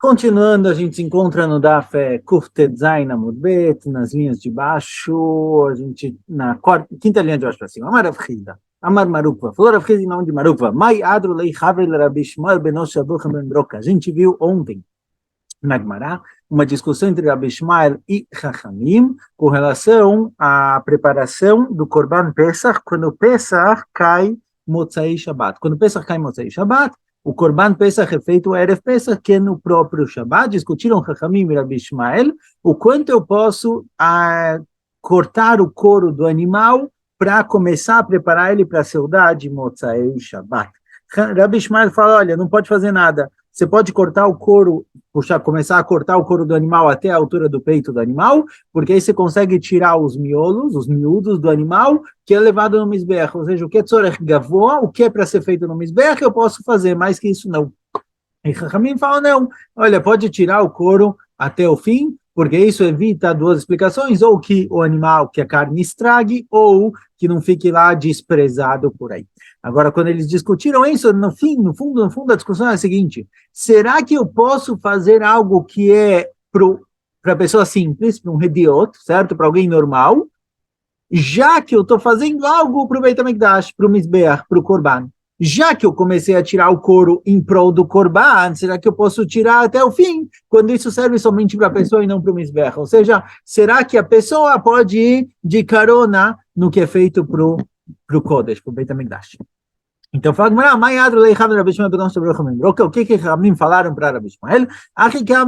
Continuando, a gente se encontra no Daf Kuf Zain Amud Bet, nas linhas de baixo, a gente, na quinta linha de baixo para cima. Amar Rav Chida, Amar Marukva, falou Rav Chida em nome de Marukva, Mai Adro Lei Havel Rabi Shmuel Benosh Shabuchem Ben Broca. A gente viu ontem na Gemara uma discussão entre Rabi Shmuel e Chachamim com relação à preparação do Korban Pesach, quando o Pesach cai Motzai Shabbat. Quando o Pesach cai Motzai Shabbat, o Korban Pesach é feito Erev Pesach, que é no próprio Shabbat. Discutiram Chachamim e Rabi Shmuel o quanto eu posso cortar o couro do animal para começar a preparar ele para a saudade Motzai Shabbat. Rabi Shmuel fala, olha, não pode fazer nada. Você pode cortar o couro, começar a cortar o couro do animal até a altura do peito do animal, porque aí você consegue tirar os miolos, os miúdos do animal, que é levado no misbeach. Ou seja, o que é tzorech gavoa, o que é para ser feito no misbeach, eu posso fazer, mais que isso não. E Chachamim fala, não, olha, pode tirar o couro até o fim, porque isso evita duas explicações, ou que o animal, que a carne estrague, ou que não fique lá desprezado por aí. Agora, quando eles discutiram isso, no fundo, a discussão é a seguinte: será que eu posso fazer algo que é para a pessoa simples, para um hediot, certo? Para alguém normal, já que eu estou fazendo algo para o Beit HaMikdash, para o Mizbeach, para o Korban? Já que eu comecei a tirar o couro em prol do Korban, será que eu posso tirar até o fim, quando isso serve somente para a pessoa e não para o Mizbeach? Ou seja, será que a pessoa pode ir de carona no que é feito para o Kodesh, para o Beit HaMikdash? Então, fala o que Ramim falaram para Rabi Shmuel?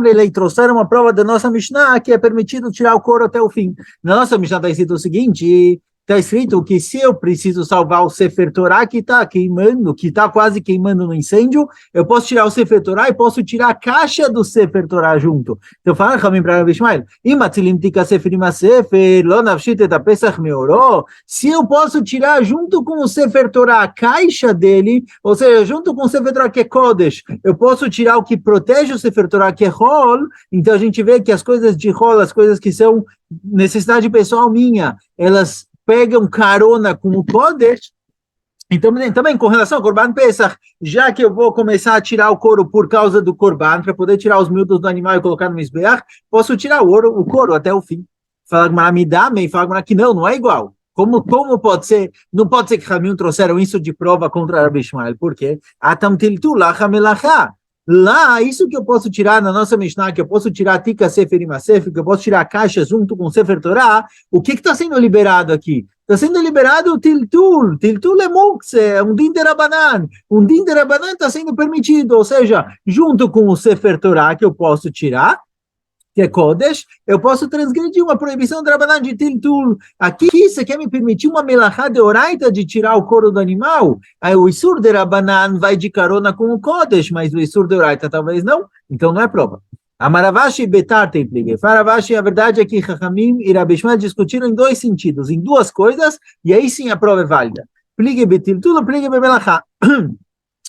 Eles trouxeram uma prova da nossa Mishnah que é permitido tirar o couro até o fim. Na nossa Mishnah está escrito o seguinte: está escrito que se eu preciso salvar o Sefer Torah que está queimando, que está quase queimando no incêndio, eu posso tirar o Sefer Torah e posso tirar a caixa do Sefer Torah junto. Então fala Ramim para Rabi Shmuel, se eu posso tirar junto com o Sefer Torah a caixa dele, ou seja, junto com o Sefer Torah que é Kodesh, eu posso tirar o que protege o Sefer Torah que é Hol, então a gente vê que as coisas de Hol, as coisas que são necessidade pessoal minha, elas pegam carona com o Kodesh. Então, também com relação ao Korban Pesach, já que eu vou começar a tirar o couro por causa do Korban, para poder tirar os miúdos do animal e colocar no Mizbeach, posso tirar o couro até o fim. Fala Gemara, me dá, e fala Gemara que não é igual. Como pode ser? Não pode ser que Ramim trouxeram isso de prova contra Rabi Shmuel. Por quê? Atam tiltu lacha melachá. Lá, isso que eu posso tirar na nossa Mishnah, que eu posso tirar Tika Sefer Imasef, que eu posso tirar a caixa junto com o Sefer Torah, o que está sendo liberado aqui? Está sendo liberado o Tiltul. Tiltul é Mukse, é um Din de Rabanan. Um Din de Rabanan está sendo permitido, ou seja, junto com o Sefer Torah que eu posso tirar, que é Kodesh, eu posso transgredir uma proibição de Rabanan de Tiltul. Aqui, você quer me permitir uma melachá de oraita de tirar o couro do animal? Aí o Isur de Rabanan vai de carona com o Kodesh, mas o Isur de oraita talvez não, então não é prova. Amaravashi Betar tem pligue. Faravashi, a verdade é que Chachamim e Rabi Shmuel discutiram em dois sentidos, em duas coisas, e aí sim a prova é válida. Pligue betiltul, pligue bemelachá.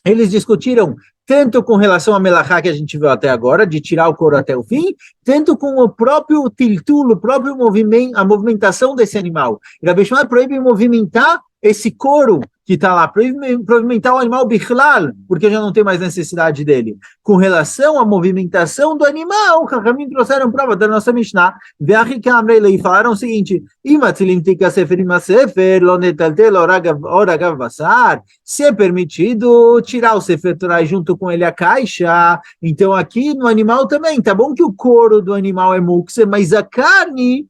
Eles discutiram tanto com relação à melachá que a gente viu até agora, de tirar o couro até o fim, tanto com o próprio tiltul, o próprio movimento, a movimentação desse animal. E Rabi Shmuel proíbe movimentar esse couro que está lá, proíbe movimentar o animal bichlal, porque já não tem mais necessidade dele. Com relação à movimentação do animal, Chachamim trouxeram prova da nossa Mishnah, e falaram o seguinte: se é permitido tirar o Sefer Torah junto com ele a caixa, então aqui no animal também, tá bom que o couro do animal é mukse, mas a carne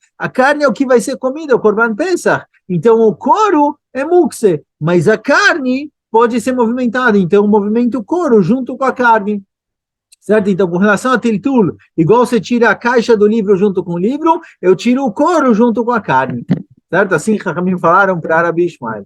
é o que vai ser comida, o Korban Pesach. Então o couro é mukse, mas a carne pode ser movimentada, então movimenta o couro junto com a carne. Certo? Então, com relação a Tiltul, igual você tira a caixa do livro junto com o livro, eu tiro o couro junto com a carne. Certo? Assim, Chachamim falaram para Rabi Shmuel.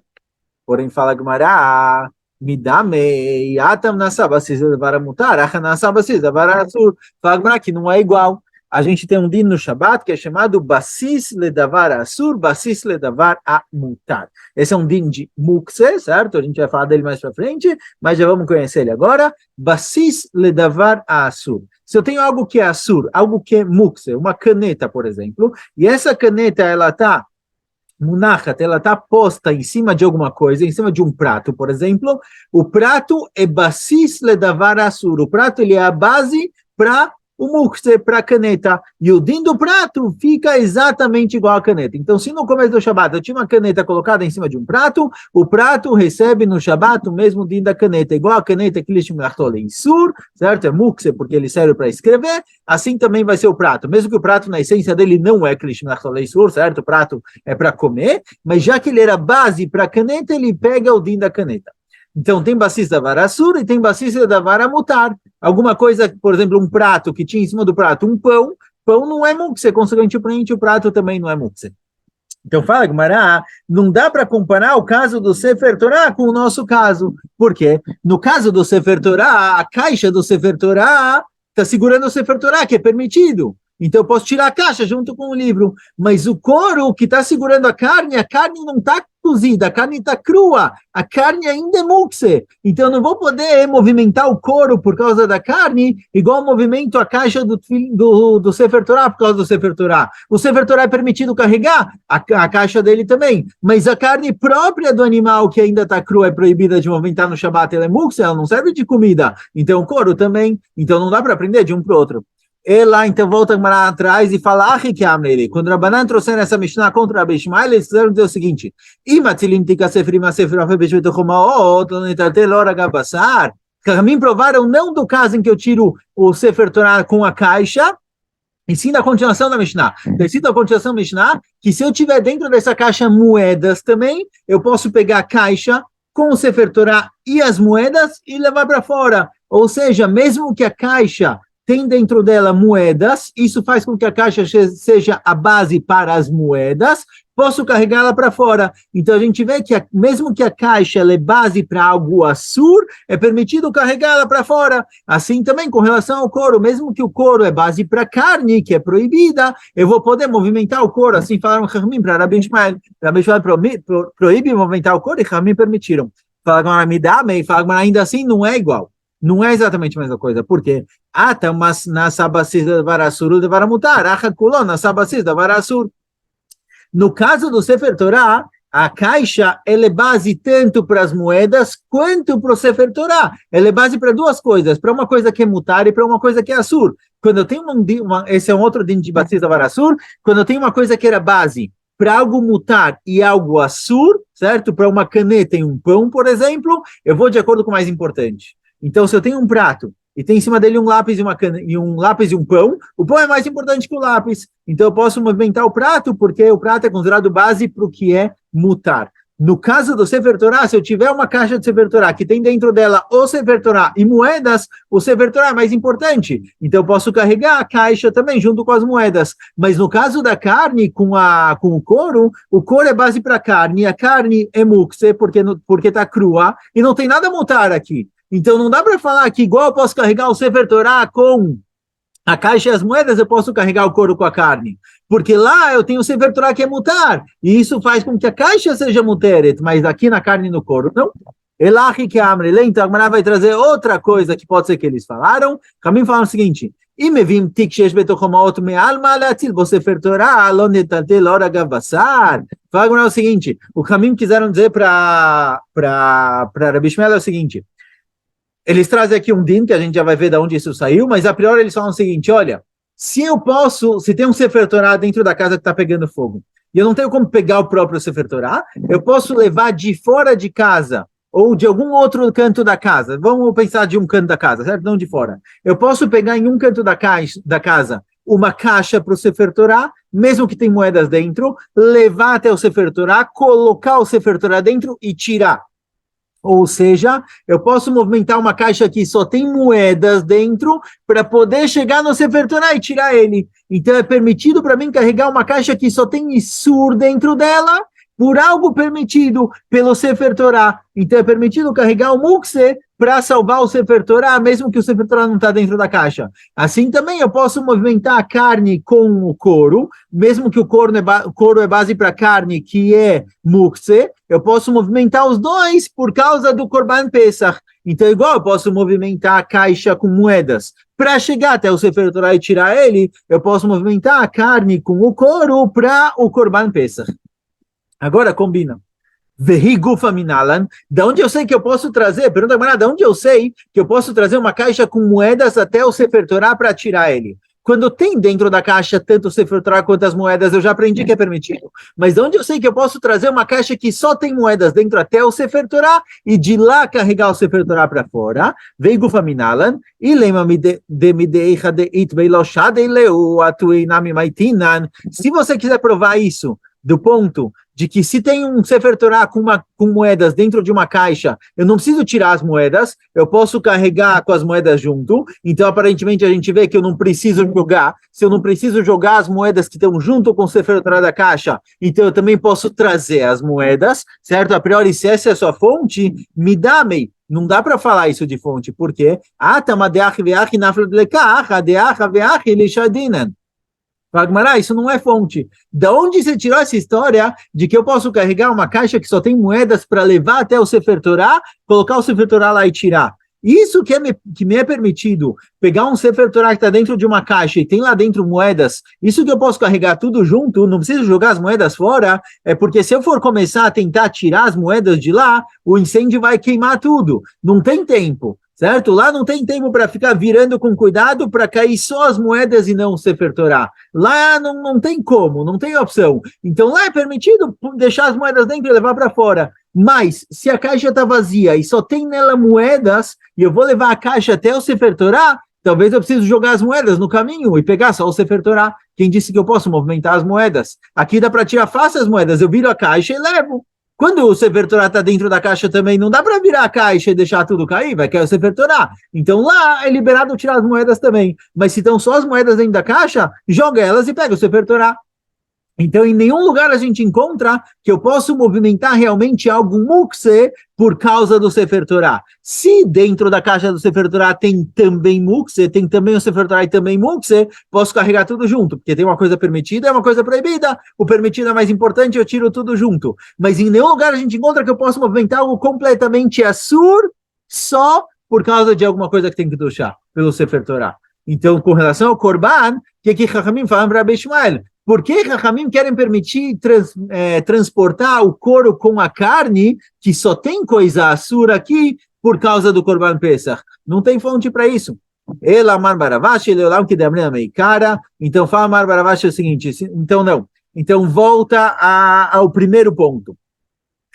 Porém, fala Gemara, me dá mei, atam nasabasis levar mutar, acha nasabasis levar asur. Fala Gemara que não é igual. A gente tem um din no Shabbat que é chamado Basis Ledavar Asur, Basis Ledavar Amutar. Esse é um din de Mukse, certo? A gente vai falar dele mais para frente, mas já vamos conhecer ele agora. Basis Ledavar Asur. Se eu tenho algo que é Asur, algo que é Mukse, uma caneta, por exemplo, e essa caneta ela está munachat, ela está posta em cima de alguma coisa, em cima de um prato, por exemplo, o prato é basis ledavar asur, o prato ele é a base para o mukse, para a caneta, e o din do prato fica exatamente igual à caneta. Então, se no começo do Shabat eu tinha uma caneta colocada em cima de um prato, o prato recebe no Shabat o mesmo din da caneta, igual a caneta que Lishim Lachtole Isur, certo? É mukse porque ele serve para escrever, assim também vai ser o prato, mesmo que o prato na essência dele não é Lishim Lachtole Isur, certo? O prato é para comer, mas já que ele era base para a caneta, ele pega o din da caneta. Então, tem basis da vara sur e tem basis da vara mutar. Alguma coisa, por exemplo, um prato que tinha em cima do prato um pão, pão não é mukse, consequentemente o prato também não é mukse. Então fala, Gumará, não dá para comparar o caso do Sefer Torah com o nosso caso. Por quê? No caso do Sefer Torah, a caixa do Sefer Torah está segurando o Sefer Torah, que é permitido. Então eu posso tirar a caixa junto com o livro. Mas o couro que está segurando a carne não está cozida, a carne está crua, a carne ainda é mukse. Então eu não vou poder movimentar o couro por causa da carne, igual eu movimento a caixa do Sefer Torah por causa do Sefer Torah. O Sefer Torah é permitido carregar, a caixa dele também. Mas a carne própria do animal que ainda está crua é proibida de movimentar no Shabbat, ela é mukse, ela não serve de comida. Então o couro também. Então não dá para aprender de um para o outro. Ela então volta atrás e fala, quando Rabanan trouxeram essa Mishnah contra Rabi Ishmael, eles fizeram dizer o seguinte, Ramim provaram não do caso em que eu tiro o Sefer Torah com a caixa, e sim da continuação da Mishnah. Decida a continuação da Mishnah, que se eu tiver dentro dessa caixa moedas também, eu posso pegar a caixa com o Sefer Torah e as moedas e levar para fora. Ou seja, mesmo que a caixa tem dentro dela moedas, isso faz com que a caixa seja a base para as moedas, posso carregá-la para fora. Então a gente vê que mesmo que a caixa ela é base para algo assur, é permitido carregá-la para fora. Assim também com relação ao couro, mesmo que o couro é base para carne, que é proibida, eu vou poder movimentar o couro. Assim falaram Ramim para Rabi Ishmael. Rabi Ishmael proíbe movimentar o couro e Ramim permitiram. Fala agora me dá, mas fala agora ainda assim não é igual. Não é exatamente a mesma coisa. Por quê? Mas na sabacis da varasur de varamutar, na sabacis da varasur. No caso do Sefer Torah, a caixa ela é base tanto para as moedas quanto para o Sefer Torah. Ela é base para duas coisas, para uma coisa que é mutar e para uma coisa que é assur. Quando eu tenho esse é um outro din de batis da varasur, quando eu tenho uma coisa que era base para algo mutar e algo assur, certo? Para uma caneta e um pão, por exemplo, eu vou de acordo com o mais importante. Então, se eu tenho um prato e tem em cima dele um lápis e um pão, o pão é mais importante que o lápis. Então, eu posso movimentar o prato, porque o prato é considerado base para o que é mutar. No caso do Sefer Torah, se eu tiver uma caixa de Sefer Torah que tem dentro dela o Sefer Torah e moedas, o Sefer Torah é mais importante. Então, eu posso carregar a caixa também junto com as moedas. Mas no caso da carne, com o couro é base para a carne é mukse, porque está crua, e não tem nada a mutar aqui. Então, não dá para falar que igual eu posso carregar o Sefer Torah com a caixa e as moedas, eu posso carregar o couro com a carne. Porque lá eu tenho o Sefer Torah que é mutar. E isso faz com que a caixa seja muteret, mas aqui na carne e no couro, não. Elahi que amre. Então, a Gemara vai trazer outra coisa que pode ser que eles falaram. Caminho falaram o seguinte, Imevim tik shesh betochomaot me'alma le'atil bo Sefer Torah lo netatel ora gavassar. Falaram o seguinte, o caminho quiseram dizer para Rabi Ishmael é o seguinte, eles trazem aqui um din, que a gente já vai ver de onde isso saiu, mas a priori eles falam o seguinte, olha, se tem um Sefer Torah dentro da casa que está pegando fogo, e eu não tenho como pegar o próprio Sefer Torah, eu posso levar de fora de casa, ou de algum outro canto da casa, vamos pensar de um canto da casa, certo? Não de fora. Eu posso pegar em um canto da casa uma caixa para o Sefer Torah, mesmo que tem moedas dentro, levar até o Sefer Torah, colocar o Sefer Torah dentro e tirar. Ou seja, eu posso movimentar uma caixa que só tem moedas dentro para poder chegar no Sefer Torah e tirar ele. Então é permitido para mim carregar uma caixa que só tem Isur dentro dela por algo permitido pelo Sefer Torah. Então é permitido carregar o Mukse para salvar o Sefer Torah, mesmo que o Sefer Torah não está dentro da caixa. Assim também eu posso movimentar a carne com o couro, mesmo que o couro é base para carne, que é Mukse, eu posso movimentar os dois por causa do Korban Pesach. Então, igual eu posso movimentar a caixa com moedas para chegar até o Sefer Torah e tirar ele, eu posso movimentar a carne com o couro para o Korban Pesach. Agora combina. Vehi gufa minalan, da onde eu sei que eu posso trazer? Pergunta a da onde eu sei que eu posso trazer uma caixa com moedas até o Sefer Torah para tirar ele? Quando tem dentro da caixa tanto o Sefer Torah quanto as moedas, eu já aprendi que é permitido. Mas de onde eu sei que eu posso trazer uma caixa que só tem moedas dentro até o Sefer Torah e de lá carregar o Sefer Torah para fora? Vehi gufa minalan, e lema de mideicha de itbei loshadei leu atuinami maitinan. Se você quiser provar isso, do ponto de que se tem um Sefer Torah com moedas dentro de uma caixa, eu não preciso tirar as moedas, eu posso carregar com as moedas junto, então aparentemente a gente vê que eu não preciso jogar, se eu não preciso jogar as moedas que estão junto com o Sefer Torah da caixa, então eu também posso trazer as moedas, certo? A priori, se essa é a sua fonte, me dá-me. Não dá para falar isso de fonte, por quê? Fala, isso não é fonte. Da onde você tirou essa história de que eu posso carregar uma caixa que só tem moedas para levar até o Sefer Torah, colocar o Sefer Torah lá e tirar? Isso que me é permitido, pegar um Sefer Torah que está dentro de uma caixa e tem lá dentro moedas, isso que eu posso carregar tudo junto, não preciso jogar as moedas fora, é porque se eu for começar a tentar tirar as moedas de lá, o incêndio vai queimar tudo. Não tem tempo. Certo? Lá não tem tempo para ficar virando com cuidado para cair só as moedas e não o Sefer Torah. Lá não tem como, não tem opção. Então lá é permitido deixar as moedas dentro e levar para fora. Mas se a caixa está vazia e só tem nela moedas, e eu vou levar a caixa até o Sefer Torah, talvez eu precise jogar as moedas no caminho e pegar só o Sefer Torah. Quem disse que eu posso movimentar as moedas? Aqui dá para tirar fácil as moedas, eu viro a caixa e levo. Quando o Sefer Torah está dentro da caixa também, não dá para virar a caixa e deixar tudo cair, vai cair o Sefer Torah. Então lá é liberado tirar as moedas também. Mas se estão só as moedas dentro da caixa, joga elas e pega o Sefer Torah. Então, em nenhum lugar a gente encontra que eu posso movimentar realmente algo mukse por causa do Sefer Torah. Se dentro da caixa do Sefer Torah tem também mukse, tem também o Sefer Torah e também mukse, posso carregar tudo junto, porque tem uma coisa permitida e uma coisa proibida. O permitido é mais importante, eu tiro tudo junto. Mas em nenhum lugar a gente encontra que eu posso movimentar algo completamente assur só por causa de alguma coisa que tem que duchar pelo Sefer Torah. Então, com relação ao Korban, o que Chachamim falam para Rabbi Ishmael? Por que Chachamim querem permitir transportar o couro com a carne, que só tem coisa assura aqui, por causa do Korban Pesach? Não tem fonte para isso. Elamar Baravashi, Leolam que Damrina Meikara. Então, fala Mar Baravashi o seguinte, então não. Então, volta ao primeiro ponto.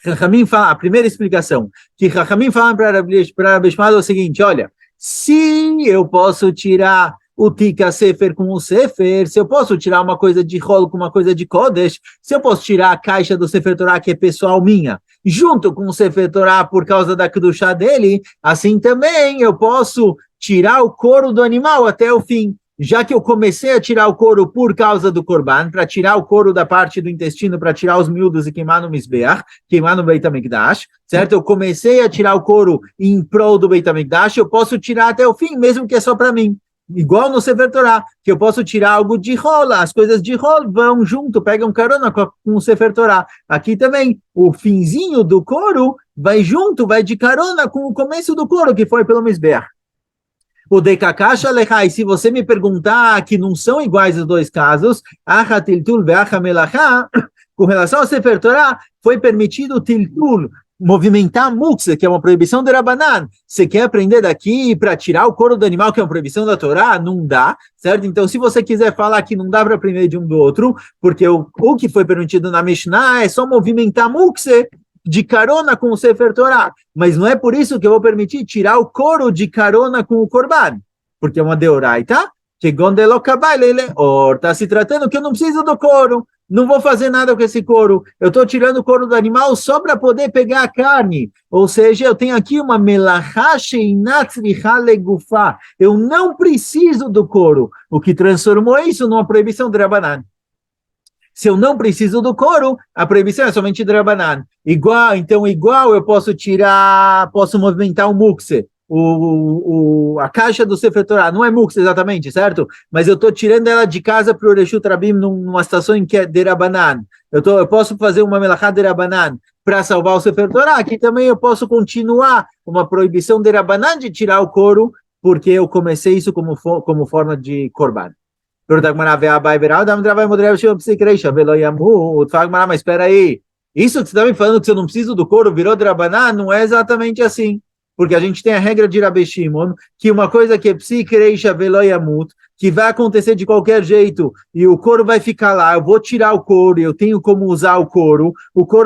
Chachamim fala, a primeira explicação, que Chachamim fala para Rabbi Ishmael é o seguinte, olha, se eu posso tirar o Tika Sefer com o Sefer, se eu posso tirar uma coisa de rolo com uma coisa de Kodesh, se eu posso tirar a caixa do Sefer Torah, que é pessoal minha, junto com o Sefer Torah por causa da Kedushá dele, assim também eu posso tirar o couro do animal até o fim. Já que eu comecei a tirar o couro por causa do Korban, para tirar o couro da parte do intestino, para tirar os miúdos e queimar no Mizbeach, queimar no Beit HaMikdash, certo? Eu comecei a tirar o couro em prol do Beit HaMikdash, eu posso tirar até o fim, mesmo que é só para mim. Igual no Sefer Torah, que eu posso tirar algo de rola, as coisas de rola vão junto, pegam carona com o Sefer Torah. Aqui também, o finzinho do couro vai junto, vai de carona com o começo do couro, que foi pelo Mizbeach. O Dekakasha Lechai, se você me perguntar que não são iguais os dois casos, Achatiltul Ve'achamelachá, com relação ao Sefer Torah, foi permitido o Tiltul, movimentar mukse, que é uma proibição de Rabanan. Você quer aprender daqui para tirar o couro do animal, que é uma proibição da Torá? Não dá, certo? Então, se você quiser falar que não dá para aprender de um do outro, porque o que foi permitido na Mishnah é só movimentar mukse de carona com o Sefer Torah, mas não é por isso que eu vou permitir tirar o couro de carona com o Korban, porque é uma deoraita, que está se tratando que eu não preciso do couro, não vou fazer nada com esse couro, eu estou tirando o couro do animal só para poder pegar a carne, ou seja, eu tenho aqui uma melachá sheinat tzricha legufá, eu não preciso do couro, o que transformou isso numa proibição de Rabanan. Se eu não preciso do couro, a proibição é somente de Rabanan. Igual eu posso tirar, posso movimentar o mukse, a caixa do Sefer Torah, não é mukse exatamente, certo? Mas eu estou tirando ela de casa para o Reshut Rabim numa situação em que é de Rabanan. Eu posso fazer uma melachá de Rabanan para salvar o Sefer Torah. Aqui também eu posso continuar uma proibição de Rabanan de tirar o couro, porque eu comecei isso como forma de korban. Mas espera aí, Isso que você está me falando que você não precisa do couro, virou Drabanan, não é exatamente assim. Porque a gente tem a regra de Rabi Shimon, que uma coisa que é psiquereisha veloyamut, que vai acontecer de qualquer jeito, e o couro vai ficar lá, eu vou tirar o couro, eu tenho como usar o couro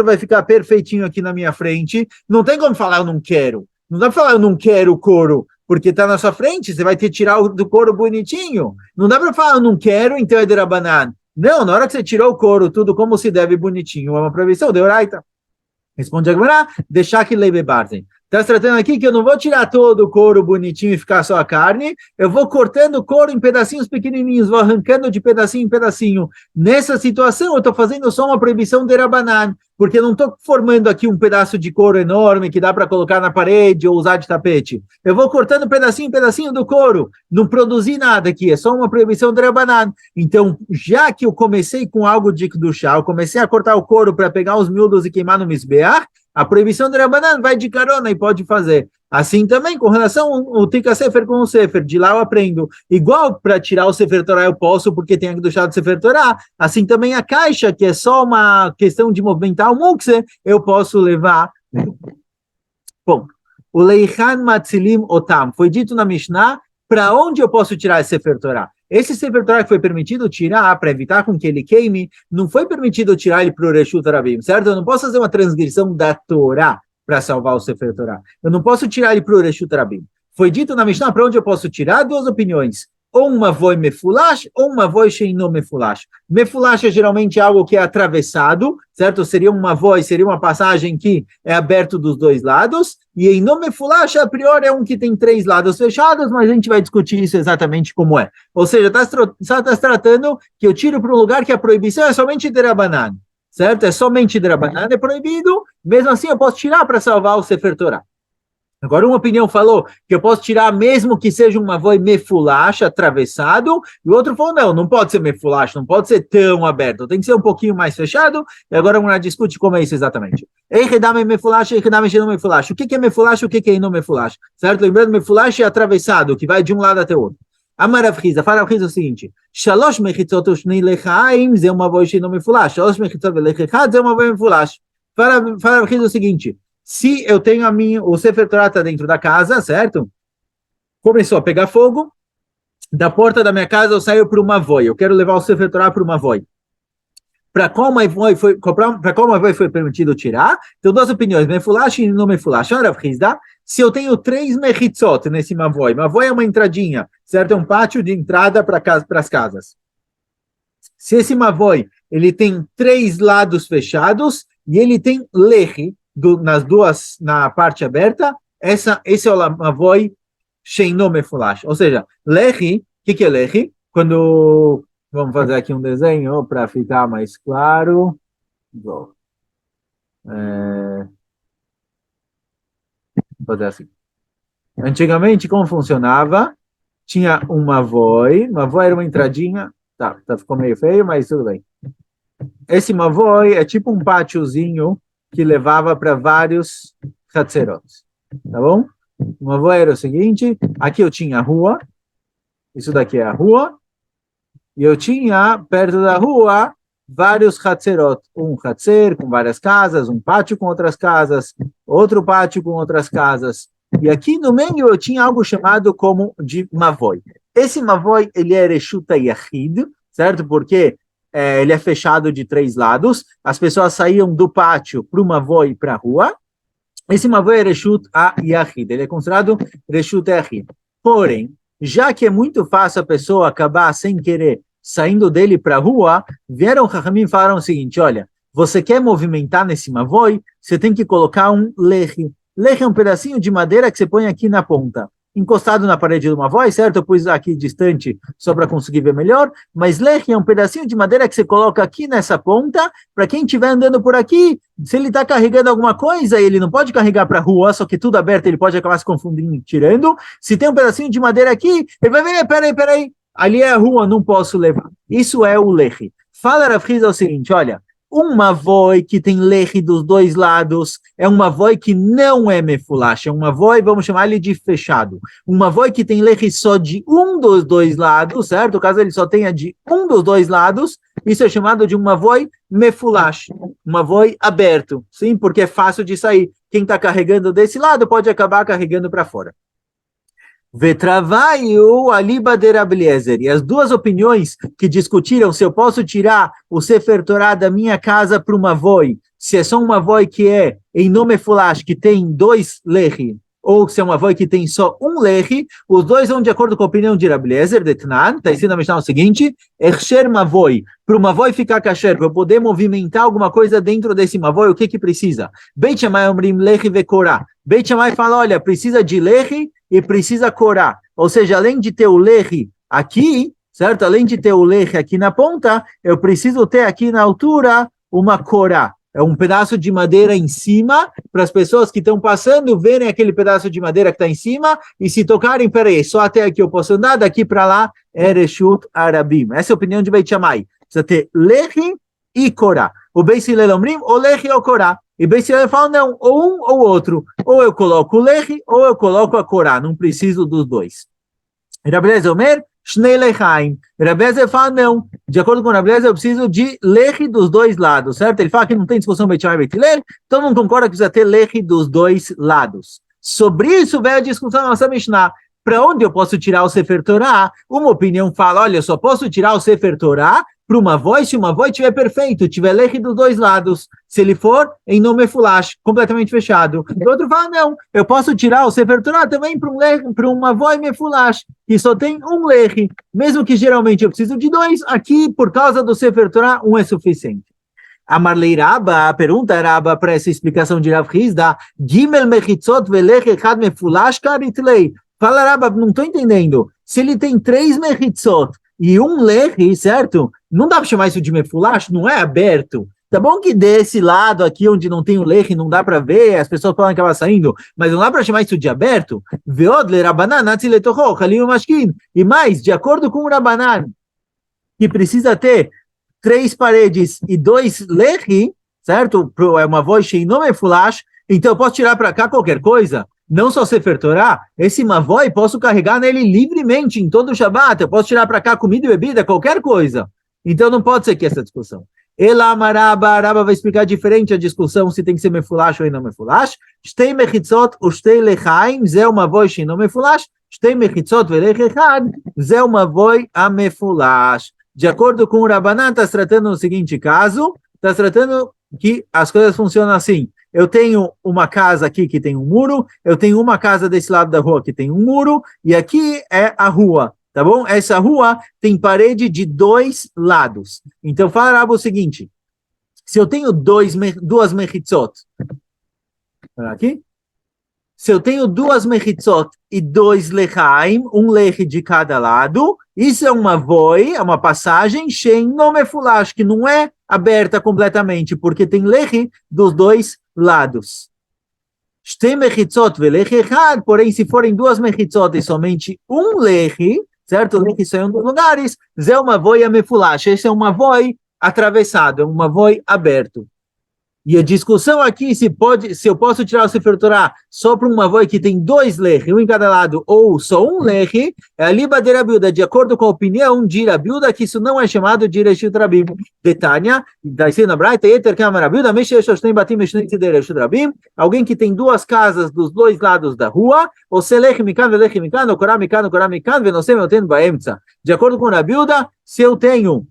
vai ficar perfeitinho aqui na minha frente, não tem como falar eu não quero. Não dá para falar eu não quero o couro, porque está na sua frente, você vai ter que tirar do couro bonitinho. Não dá para falar eu não quero, então é Drabanan. Não, na hora que você tirou o couro, tudo como se deve, bonitinho, é uma proibição, de oraita. Responde a Gemara, deixar que leve barzen. Está se tratando aqui que eu não vou tirar todo o couro bonitinho e ficar só a carne, eu vou cortando o couro em pedacinhos pequenininhos, vou arrancando de pedacinho em pedacinho. Nessa situação, eu estou fazendo só uma proibição de Rabanan, porque eu não estou formando aqui um pedaço de couro enorme que dá para colocar na parede ou usar de tapete. Eu vou cortando pedacinho em pedacinho do couro, não produzi nada aqui, é só uma proibição de Rabanan. Então, já que eu comecei com algo de Kedushá, eu comecei a cortar o couro para pegar os miúdos e queimar no Mizbeach, a proibição de Rabanan vai de carona e pode fazer. Assim também, com relação ao Tika Sefer com o Sefer, de lá eu aprendo. Igual para tirar o Sefer Torah eu posso, porque tem que deixar do Sefer Torah. Assim também a caixa, que é só uma questão de movimentar o mukse, eu posso levar. Bom, o Leichan Matzilim Otam, foi dito na Mishnah, para onde eu posso tirar esse Sefer Torah? Esse Sefer Torah que foi permitido tirar para evitar com que ele queime, não foi permitido tirar ele para o Reshut Rabim, certo? Eu não posso fazer uma transgressão da Torá para salvar o Sefer Torah. Eu não posso tirar ele para o Reshut Rabim. Foi dito na Mishnah para onde eu posso tirar? Duas opiniões. Ou uma voi mefulash, ou uma voi sheino mefulash. Mefulash é geralmente algo que é atravessado, certo? Seria uma voi, seria uma passagem que é aberto dos dois lados, e em no mefulash, a priori, é um que tem três lados fechados, mas a gente vai discutir isso exatamente como é. Ou seja, está se tratando que eu tiro para um lugar que a proibição é somente de Rabanan, certo? É somente de Rabanan, é proibido, mesmo assim eu posso tirar para salvar o Sefer Torah. Agora, uma opinião falou que eu posso tirar mesmo que seja uma voi mefulash, atravessado, e o outro falou, não pode ser mefulash, não pode ser tão aberto, tem que ser um pouquinho mais fechado, e agora vamos discutir como é isso exatamente. Eichedame mefulash, eichedame sheino mefulash. O que é mefulash, o que é não mefulash? Certo? Lembrando, mefulash é atravessado, que vai de um lado até o outro. Amarav Chiza, Farav Chiza é o seguinte, Shalosh mechitzot ushnei lechaim, é uma voi sheino mefulash, Shalosh mechitzot velechechad, é uma voi mefulash. Farav Chiza é o seguinte, se eu tenho o Sefer Torah está dentro da casa, certo? Começou a pegar fogo, da porta da minha casa eu saio para uma voi, eu quero levar o Sefer Torah para uma voi. Para qual uma voi foi permitido tirar? Então, duas opiniões, mefulash e não mefulash. Se eu tenho 3 mechitzot nesse mavoi é uma entradinha, certo? É um pátio de entrada para as casas. Se esse mavoi, ele tem 3 lados fechados e ele tem leche, na parte aberta, esse é o mavoi sheino mefulash. Ou seja, lechi, o que é lechi? Quando, vamos fazer aqui um desenho para ficar mais claro. Vou fazer assim. Antigamente, como funcionava? Tinha um mavoi era uma entradinha, ficou meio feio, mas tudo bem. Esse mavoi é tipo um pátiozinho que levava para vários hatzerot, tá bom? O mavoi era o seguinte, aqui eu tinha a rua, isso daqui é a rua, e eu tinha, perto da rua, vários hatzerot, um hatzer com várias casas, um pátio com outras casas, outro pátio com outras casas, e aqui no meio eu tinha algo chamado como de mavoi. Esse mavoi, ele é reshuta yachid, certo? Porque ele é fechado de 3 lados, as pessoas saíam do pátio para o mavoi e para a rua. Esse mavoi é reshut yachid, ele é considerado reshut yachid. Porém, já que é muito fácil a pessoa acabar sem querer saindo dele para a rua, vieram Chachamim e falaram o seguinte, olha, você quer movimentar nesse mavoi, você tem que colocar um leche. Leche é um pedacinho de madeira que você põe aqui na ponta, encostado na parede de uma voz, certo? Eu pus aqui distante só para conseguir ver melhor, mas leche é um pedacinho de madeira que você coloca aqui nessa ponta, para quem estiver andando por aqui, se ele está carregando alguma coisa, ele não pode carregar para a rua, só que tudo aberto, ele pode acabar se confundindo, tirando. Se tem um pedacinho de madeira aqui, ele vai ver, peraí, ali é a rua, não posso levar. Isso é o leche. Fala, Rav Chiza, o seguinte, olha, uma voi que tem leche dos 2 lados é uma voi que não é mefulash, é uma voi, vamos chamar ele de fechado. Uma voi que tem leche só de um dos 2 lados, certo? Caso ele só tenha de um dos 2 lados, isso é chamado de um mavoi mefulash, um mavoi aberto, sim, porque é fácil de sair. Quem está carregando desse lado pode acabar carregando para fora. Vetravaio aliba de Rabi Eliezer. E as duas opiniões que discutiram se eu posso tirar o Sefer Torah da minha casa para uma voi, se é só uma voi que é em nome fulash, que tem 2 lehi, ou se é uma voi que tem só um lehi, os dois vão de acordo com a opinião de Rabi Eliezer, de Tnan, está ensinando a Mishnah o seguinte, Ersher mavoi, para uma voi ficar kasher, para eu poder movimentar alguma coisa dentro desse mavoi, o que precisa? Beit Shammai omrim lehi vekorah. Beit Shammai fala, olha, precisa de lehi e precisa corar. Ou seja, além de ter o lehi aqui, certo? Além de ter o lehi aqui na ponta, eu preciso ter aqui na altura uma corá. É um pedaço de madeira em cima, para as pessoas que estão passando verem aquele pedaço de madeira que está em cima e se tocarem, peraí, só até aqui eu posso andar, daqui para lá é Reshut Arabim. Essa é a opinião de Beit Shammai. Precisa ter lehi e corá. O Beis Hillel omrim, ou lehi ou corá. E Beis Hillel fala, não, ou um ou outro. Ou eu coloco o lehi, ou eu coloco a corá. Não preciso dos dois. Rabi Eliezer omer, shnei lechaim. Rabi Eliezer fala, não. De acordo com Rabi Eliezer, eu preciso de lehi dos dois lados, certo? Ele fala que não tem discussão Beit Shammai e Beit Hillel, então não concorda que precisa ter lehi dos dois lados. Sobre isso veio a discussão da nossa Mishnah. Para onde eu posso tirar o Sefer Torah? Uma opinião fala, olha, eu só posso tirar o Sefer Torah para uma voz, se uma voz estiver perfeito, tiver leche dos dois lados, se ele for em nome fulash, completamente fechado. O outro fala, não, eu posso tirar o Sefer Torah também para uma voz mefulash, que só tem um leche, mesmo que geralmente eu preciso de dois, aqui, por causa do Sefer Torah, um é suficiente. A Marlei Rabba, a pergunta Rabba para essa explicação de Rav Hizda, Gimel mechitzot velech echad mefulash karitlei. Fala Rabba, não estou entendendo. Se ele tem 3 mechitzot e um lehi, certo? Não dá para chamar isso de mefulash, não é aberto. Tá bom que desse lado aqui, onde não tem o lehi, não dá para ver, as pessoas podem acabar saindo, mas não dá para chamar isso de aberto. E mais, de acordo com o Rabanan, que precisa ter 3 paredes e 2 lehi, certo? É uma voz em nome fulash, então eu posso tirar para cá qualquer coisa. Não só Sefer Torah, esse mavoi posso carregar nele livremente em todo o Shabbat, eu posso tirar para cá comida e bebida, qualquer coisa. Então não pode ser que essa discussão. Ela Amaraba, Araba vai explicar diferente a discussão se tem que ser mefulash ou não mefulash. Shtei mechitzot ou shtei lechaim, zé uma voz em não mefulash. Shtei mechitzot velech echad, zé uma voz a mefulash. De acordo com o Rabanan, está se tratando no seguinte caso, está se tratando que as coisas funcionam assim. Eu tenho uma casa aqui que tem um muro, eu tenho uma casa desse lado da rua que tem um muro, e aqui é a rua, tá bom? Essa rua tem parede de 2 lados. Então, fala o seguinte, se eu tenho 2 mechitzot, aqui, se eu tenho 2 mechitzot e 2 lechaim, um leche de cada lado, isso é uma voi, é uma passagem, shem nome fulash, que não é aberta completamente, porque tem leche dos 2 lados. Shtei mechitzot veleche echad, porém, se forem 2 mechitzot e somente um leche, certo? O leche só é um dos lugares, é uma voi a mefulash, esse é uma voi atravessado, é uma voi aberto. E a discussão aqui se eu posso tirar o Sefer Torah só para uma voi que tem 2 leche, um em cada lado, ou só um leche, é a liba de Rabiuda, de acordo com a opinião de Rabiuda, que isso não é chamado de Reshut Rabim. Detania, da Isina Braita, Eter Kama Rabiuda, Mesheshostem Batim Meshnetzid Reshut Rabim, alguém que tem 2 casas dos 2 lados da rua, ou Selech Mikan, Velech Mikan, ou Korah Mikan, Venosem Yoten Baemtza. De acordo com Rabiuda, se eu tenho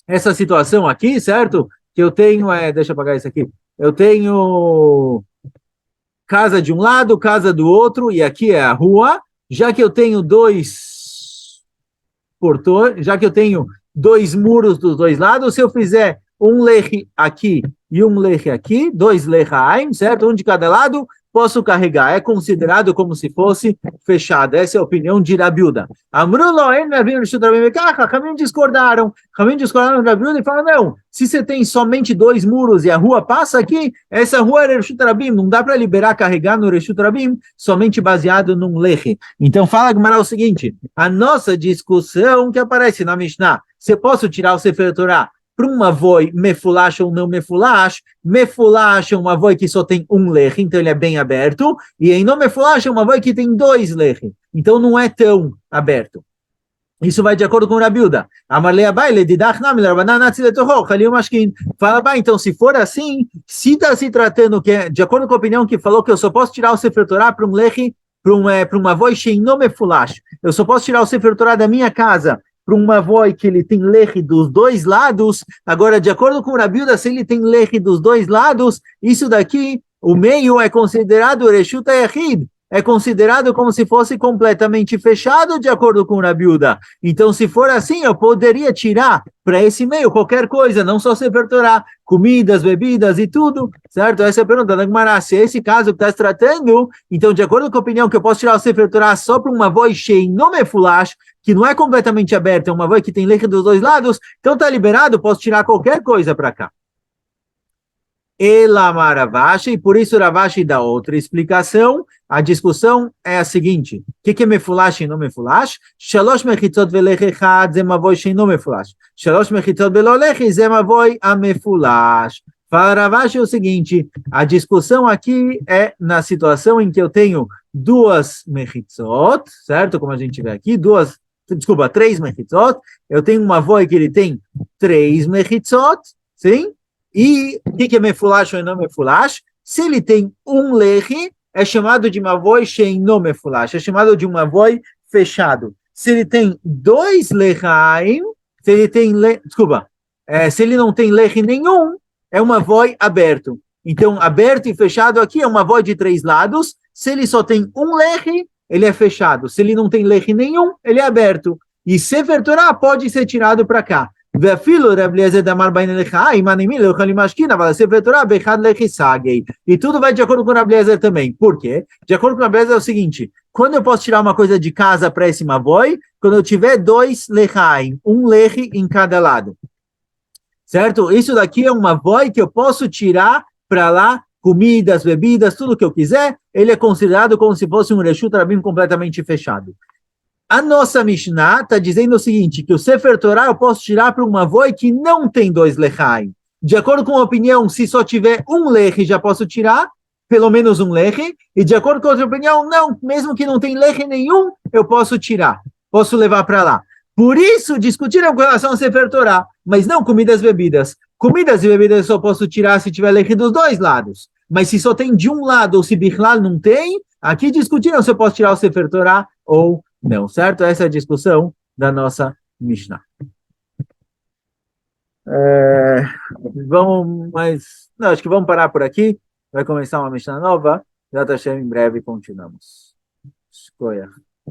essa situação aqui, certo? Que eu tenho, deixa eu apagar isso aqui, eu tenho casa de um lado, casa do outro, e aqui é a rua, já que eu tenho 2 portões, já que eu tenho 2 muros dos 2 lados, se eu fizer um leche aqui e um leche aqui, 2 lechaim, certo? Um de cada lado, posso carregar, é considerado como se fosse fechado. Essa é a opinião de Rabiuda. Ramim discordaram de Rabiuda e falaram, não, se você tem somente 2 muros e a rua passa aqui, essa rua é Reshut Rabim, não dá para liberar, carregar no Reshut Rabim, somente baseado num leche. Então fala Gemara o seguinte, a nossa discussão que aparece na Mishnah, se eu posso tirar o Sefer Torah para uma voi mefulash ou não mefulash é uma voi que só tem um leche, então ele é bem aberto, e em não mefulash é uma voi que tem 2 leche, então não é tão aberto. Isso vai de acordo com o Rabiuda. Amarlei Abai, Didach Nami, Rabanan Natsi Letoho, Khalil Mashkin. Fala, bah, então se for assim, se está se tratando, que é, de acordo com a opinião que falou que eu só posso tirar o Sefer Torah para um leche, para uma voz sem nome fulash. Eu só posso tirar o Sefer Torah da minha casa para uma voz que ele tem leche dos dois lados. Agora, de acordo com o Rabiuda, se ele tem leche dos dois lados, isso daqui, o meio é considerado Reshut Yachid. É considerado como se fosse completamente fechado de acordo com o Rabiuda. Então, se for assim, eu poderia tirar para esse meio qualquer coisa, não só Sefer Torah, comidas, bebidas e tudo, certo? Essa é a pergunta da Gemara. Se é esse caso que está se tratando, então, de acordo com a opinião que eu posso tirar o Sefer Torah só para uma voz cheia, não me fulash, que não é completamente aberta, é uma voz que tem leite dos dois lados, então está liberado, posso tirar qualquer coisa para cá. Elamar Ravashi, e por isso Ravashi dá outra explicação. A discussão é a seguinte: o que é mefulash e não mefulash? Shalosh mechitzot velech echad zemavoi sheino mefulash. Shalosh mechitzot velolech zemavoi amefulash. Fala Ravashi o seguinte: a discussão aqui é na situação em que eu tenho duas mechitzot, certo? Como a gente vê aqui, três mechitzot. Eu tenho uma voi que ele tem três mechitzot, sim? E o que é mefulash ou não mefulash? Se ele tem um leche, é chamado de uma voi sheino mefulash, é chamado de uma voi fechado. Se ele tem dois lechaim, se ele tem, se ele não tem leche nenhum, é uma voi aberto. Então, aberto e fechado aqui é uma voi de três lados. Se ele só tem um leche, ele é fechado. Se ele não tem leche nenhum, ele é aberto. E Sefer Torah pode ser tirado para cá. E tudo vai de acordo com o Rabi Eliezer também. Por quê? De acordo com o Rabi Eliezer é o seguinte: quando eu posso tirar uma coisa de casa para esse mavoi? Quando eu tiver dois lechaim, um leche em cada lado. Certo? Isso daqui é uma voi que eu posso tirar para lá, comidas, bebidas, tudo que eu quiser. Ele é considerado como se fosse um reshut rabim completamente fechado. A nossa Mishnah está dizendo o seguinte, que o Sefer Torah eu posso tirar para uma voi que não tem dois lechaim. De acordo com a opinião, se só tiver um leche, já posso tirar, pelo menos um leche, e de acordo com a outra opinião, não, mesmo que não tem leche nenhum, eu posso tirar, posso levar para lá. Por isso, discutiram com relação ao Sefer Torah, mas não comidas e bebidas. Comidas e bebidas eu só posso tirar se tiver leche dos dois lados. Mas se só tem de um lado ou se Bichlal não tem, aqui discutiram se eu posso tirar o Sefer Torah ou não, certo? Essa é a discussão da nossa Mishnah. Acho que vamos parar por aqui. Vai começar uma Mishnah nova. Já está em breve continuamos. Escolha.